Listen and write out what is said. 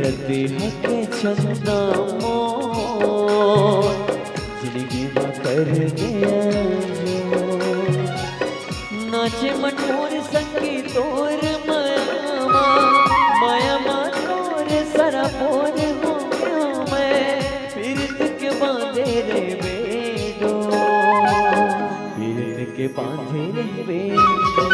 करती है के चंदा मोर जिंदगी में कर दिया जो नाचे मटोर संगी तोर माया तोर सरापोर हो मैं पीरत के बांधे रे बेडो पीरत के बांधे रे बेडो